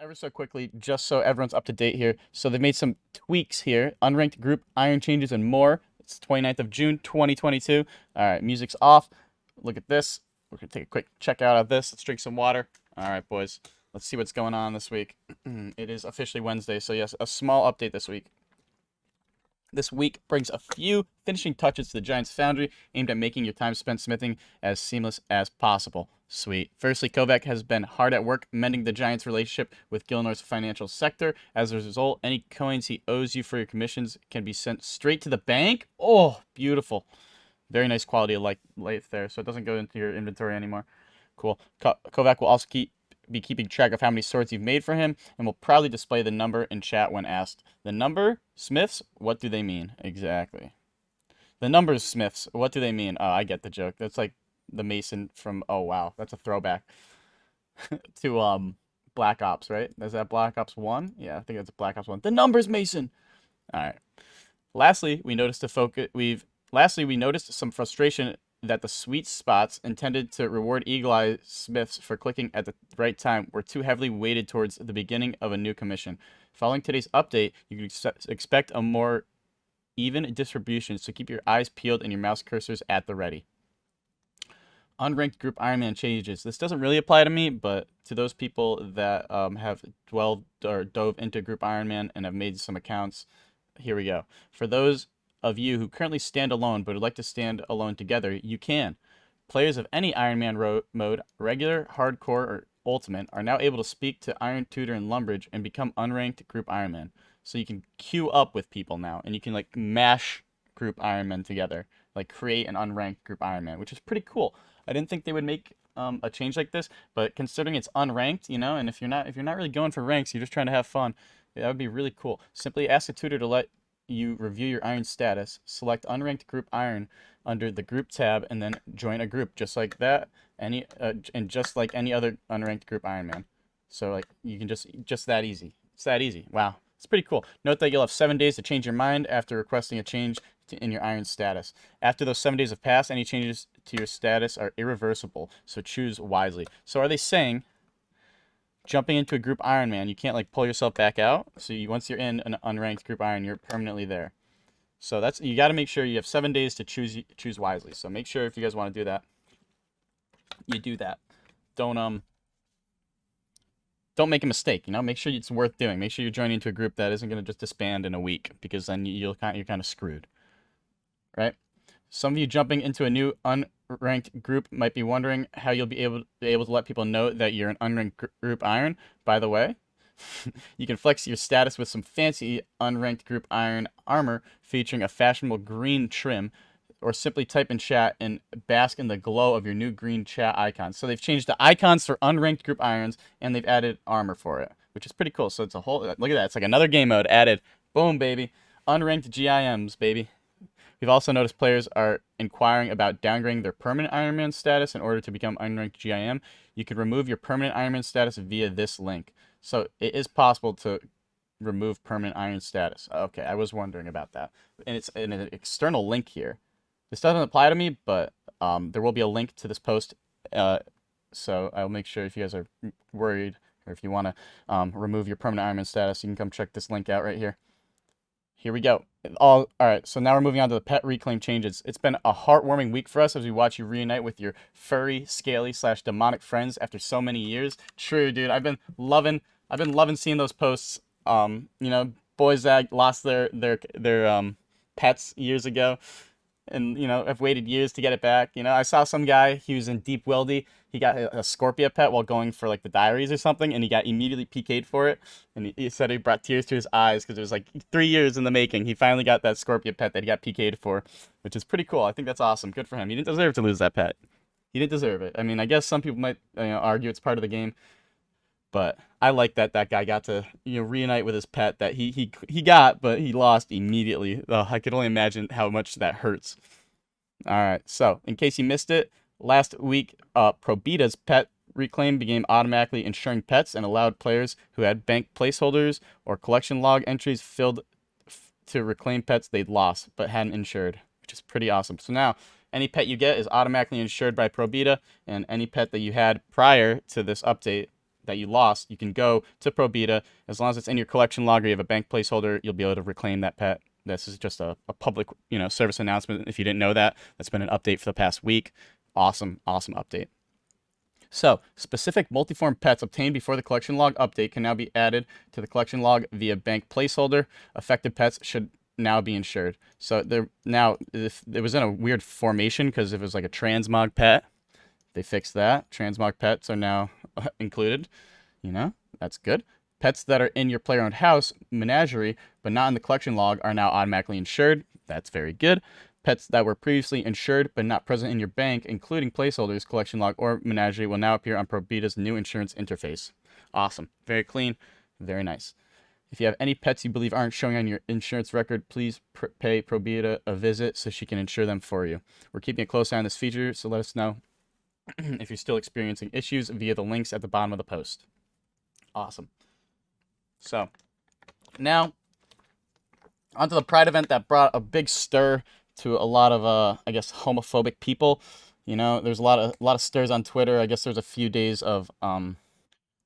Ever so quickly, just so everyone's up to date here. So they've made some tweaks here. Unranked group, iron changes, and more. It's 29th of June, 2022. All right, music's off. Look at this. We're going to take a quick check out of this. Let's drink some water. All right, boys. Let's see what's going on this week. It is officially Wednesday, so yes, a small update this week. This week brings a few finishing touches to the Giants Foundry, aimed at making your time spent smithing as seamless as possible. Sweet. Firstly, Kovac has been hard at work mending the Giants' relationship with Gilnor's financial sector. As a result, any coins he owes you for your commissions can be sent straight to the bank. Oh, beautiful. Very nice quality of life there, so it doesn't go into your inventory anymore. Cool. Kovac will also be keeping track of how many swords you've made for him, and will proudly display the number in chat when asked. The number? Smiths? What do they mean? Exactly. The numbers, Smiths. What do they mean? Oh, I get the joke. That's like the Mason from, oh wow, that's a throwback to Black Ops, right? Is that Black Ops 1? Yeah, I think that's Black Ops 1. The numbers, Mason. All right. Lastly, we noticed we noticed some frustration that the sweet spots intended to reward Eagle Eye Smiths for clicking at the right time were too heavily weighted towards the beginning of a new commission. Following today's update, you can expect a more even distribution, so keep your eyes peeled and your mouse cursors at the ready. Unranked group Ironman changes. This doesn't really apply to me, but to those people that have dove into group Ironman and have made some accounts, here we go. For those of you who currently stand alone but would like to stand alone together, you can. Players of any Ironman mode, regular, hardcore, or ultimate, are now able to speak to Iron Tutor and Lumbridge and become unranked group Ironman. So you can queue up with people now, and you can like mash group Ironman together, like create an unranked group Ironman, which is pretty cool. I didn't think they would make a change like this, but considering it's unranked, and if you're not really going for ranks, you're just trying to have fun, that would be really cool. Simply ask a tutor to let you review your iron status, select unranked group iron under the group tab, and then join a group just like that. And just like any other unranked group Ironman. So like you can just that easy. It's that easy. Wow, it's pretty cool. Note that you'll have 7 days to change your mind after requesting a change in your iron status. After those 7 days have passed, any changes to your status are irreversible. So choose wisely. So are they saying, jumping into a group Ironman, you can't like pull yourself back out? So once you're in an unranked group Iron, you're permanently there. So you got to make sure you have 7 days to choose wisely. So make sure if you guys want to do that, you do that. Don't make a mistake. Make sure it's worth doing. Make sure you're joining into a group that isn't going to just disband in a week, because then you're kind of screwed, right? Some of you jumping into a new unranked group might be wondering how you'll be able to let people know that you're an unranked group Iron. By the way, you can flex your status with some fancy unranked group Iron armor featuring a fashionable green trim, or simply type in chat and bask in the glow of your new green chat icons. So they've changed the icons for unranked group Irons, and they've added armor for it, which is pretty cool. So it's a whole, look at that. It's like another game mode added. Boom, baby. Unranked GIMs, baby. We've also noticed players are inquiring about downgrading their permanent Ironman status in order to become unranked GIM. You can remove your permanent Ironman status via this link. So it is possible to remove permanent Iron status. Okay, I was wondering about that. And it's in an external link here. This doesn't apply to me, but there will be a link to this post. So I'll make sure if you guys are worried, or if you want to remove your permanent Ironman status, you can come check this link out right here. Here we go. All right, so now we're moving on to the pet reclaim changes. It's been a heartwarming week for us as we watch you reunite with your furry, scaly / demonic friends after so many years. True, dude. I've been loving seeing those posts. Boys that lost their pets years ago, and have waited years to get it back. I saw some guy, he was in Deep Weldy. He got a Scorpia pet while going for like the diaries or something, and he got immediately PK'd for it. And he said he brought tears to his eyes because it was like 3 years in the making. He finally got that Scorpia pet that he got PK'd for, which is pretty cool. I think that's awesome. Good for him. He didn't deserve to lose that pet. He didn't deserve it. I mean, I guess some people might argue it's part of the game, but I like that guy got to reunite with his pet that he got, but he lost immediately. Oh, I could only imagine how much that hurts. All right, so in case you missed it, last week, Probita's pet reclaim began automatically insuring pets and allowed players who had bank placeholders or collection log entries filled to reclaim pets they'd lost but hadn't insured, which is pretty awesome. So now, any pet you get is automatically insured by Probita, and any pet that you had prior to this update that you lost, you can go to Pro Beta. As long as it's in your collection log or you have a bank placeholder, you'll be able to reclaim that pet. This is just a public, service announcement. If you didn't know that, that's been an update for the past week. Awesome, awesome update. So, specific multiform pets obtained before the collection log update can now be added to the collection log via bank placeholder. Affected pets should now be insured. So if it was in a weird formation because it was like a transmog pet. They fixed that. Transmog pets are now included. That's good. Pets that are in your player-owned house, menagerie, but not in the collection log are now automatically insured. That's very good. Pets that were previously insured but not present in your bank, including placeholders, collection log, or menagerie, will now appear on ProBeta's new insurance interface. Awesome. Very clean. Very nice. If you have any pets you believe aren't showing on your insurance record, please pay ProBeta a visit so she can insure them for you. We're keeping a close eye on this feature, so let us know if you're still experiencing issues via the links at the bottom of the post. Awesome. So, now, onto the Pride event that brought a big stir to a lot of, homophobic people. There's a lot of stirs on Twitter. I guess there's a few days of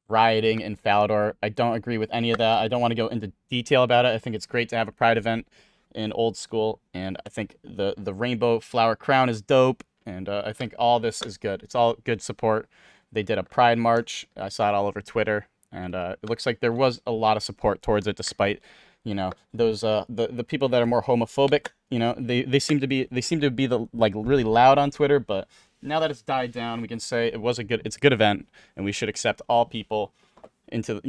rioting in Falador. I don't agree with any of that. I don't want to go into detail about it. I think it's great to have a Pride event in Old School, and I think the rainbow flower crown is dope, and I think all this is good. It's all good support. They did a Pride march. I saw it all over Twitter, and it looks like there was a lot of support towards it, despite those the people that are more homophobic. They seem to be the really loud on Twitter, but now that it's died down, we can say it's a good event, and we should accept all people into,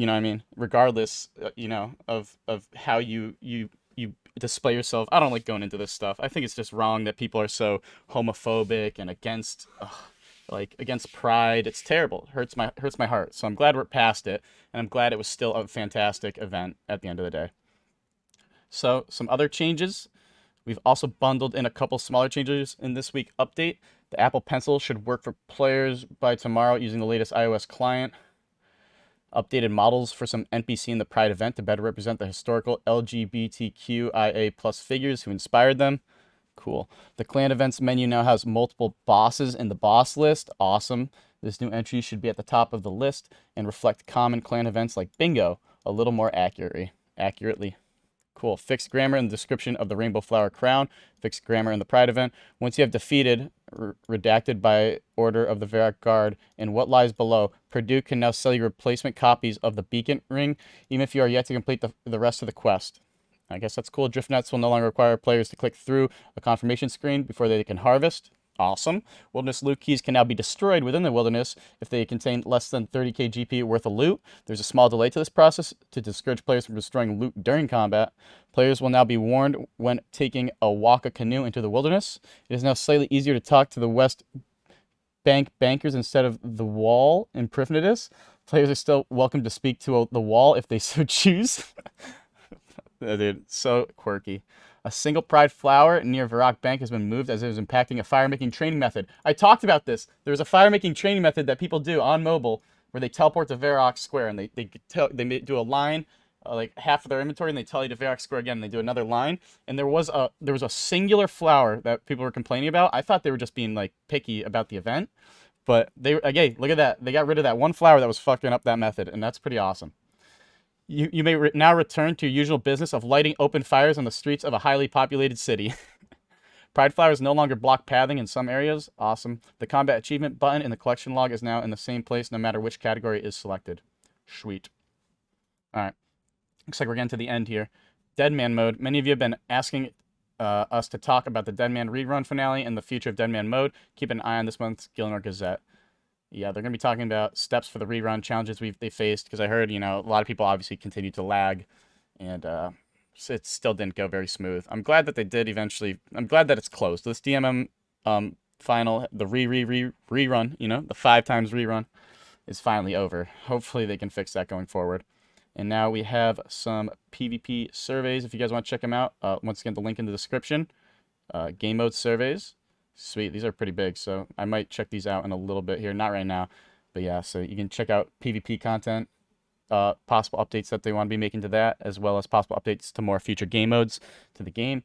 regardless, of how you display yourself. I don't like going into this stuff. I think it's just wrong that people are so homophobic and against Pride. It's terrible. It hurts my heart. So I'm glad we're past it, and I'm glad it was still a fantastic event at the end of the day. So some other changes. We've also bundled in a couple smaller changes in this week update. The Apple Pencil should work for players by tomorrow using the latest iOS client. Updated models for some NPC in the Pride event to better represent the historical LGBTQIA+ figures who inspired them. Cool. The clan events menu now has multiple bosses in the boss list. Awesome. This new entry should be at the top of the list and reflect common clan events like bingo a little more accurately. Cool. Fixed grammar in the description of the Rainbow Flower Crown. Fixed grammar in the Pride event. Once you have defeated, redacted by order of the Varrock Guard, and what lies below, Purdue can now sell you replacement copies of the Beacon Ring, even if you are yet to complete the rest of the quest. I guess that's cool. Drift nets will no longer require players to click through a confirmation screen before they can harvest. Awesome. Wilderness loot keys can now be destroyed within the wilderness if they contain less than 30k GP worth of loot. There's a small delay to this process to discourage players from destroying loot during combat. Players will now be warned when taking a walk a canoe into the wilderness. It is now slightly easier to talk to the West Bank bankers instead of the wall in Prifnidus. Players are still welcome to speak to the wall if they so choose. Dude, so quirky. A single Pride flower near Varrock Bank has been moved as it was impacting a fire-making training method. I talked about this. There's a fire-making training method that people do on mobile where they teleport to Varrock Square, and they do a line, like half of their inventory, and they tell you to Varrock Square again, and they do another line. And there was a singular flower that people were complaining about. I thought they were just being picky about the event, but again, look at that. They got rid of that one flower that was fucking up that method, and that's pretty awesome. You may now return to your usual business of lighting open fires on the streets of a highly populated city. Pride flowers no longer block pathing in some areas. Awesome. The combat achievement button in the collection log is now in the same place no matter which category is selected. Sweet. Alright. Looks like we're getting to the end here. Deadman mode. Many of you have been asking us to talk about the Deadman rerun finale and the future of Deadman mode. Keep an eye on this month's Gilnor Gazette. Yeah, they're going to be talking about steps for the rerun, challenges they faced, because I heard, a lot of people obviously continued to lag, and it still didn't go very smooth. I'm glad that they did eventually. I'm glad that it's closed. This DMM final, the rerun, the 5 times rerun is finally over. Hopefully they can fix that going forward. And now we have some PvP surveys. If you guys want to check them out, once again, the link in the description. Game mode surveys. Sweet, these are pretty big, so I might check these out in a little bit here. Not right now, but yeah, so you can check out PvP content, possible updates that they want to be making to that, as well as possible updates to more future game modes to the game.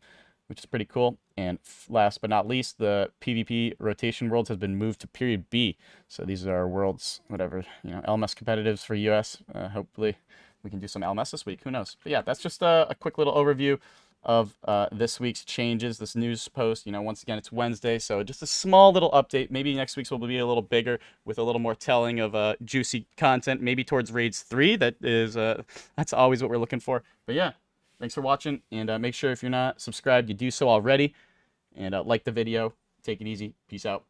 which is pretty cool. And last but not least, the PvP rotation worlds has been moved to period B. So these are our worlds, whatever, LMS competitives for US. Hopefully we can do some LMS this week. Who knows? But yeah, that's just a quick little overview of this week's changes, this news post. Once again, it's Wednesday, so just a small little update. Maybe next week's will be a little bigger with a little more telling of juicy content, maybe towards Raids 3. That's always what we're looking for. But yeah, thanks for watching, and make sure if you're not subscribed, you do so already, and like the video. Take it easy. Peace out.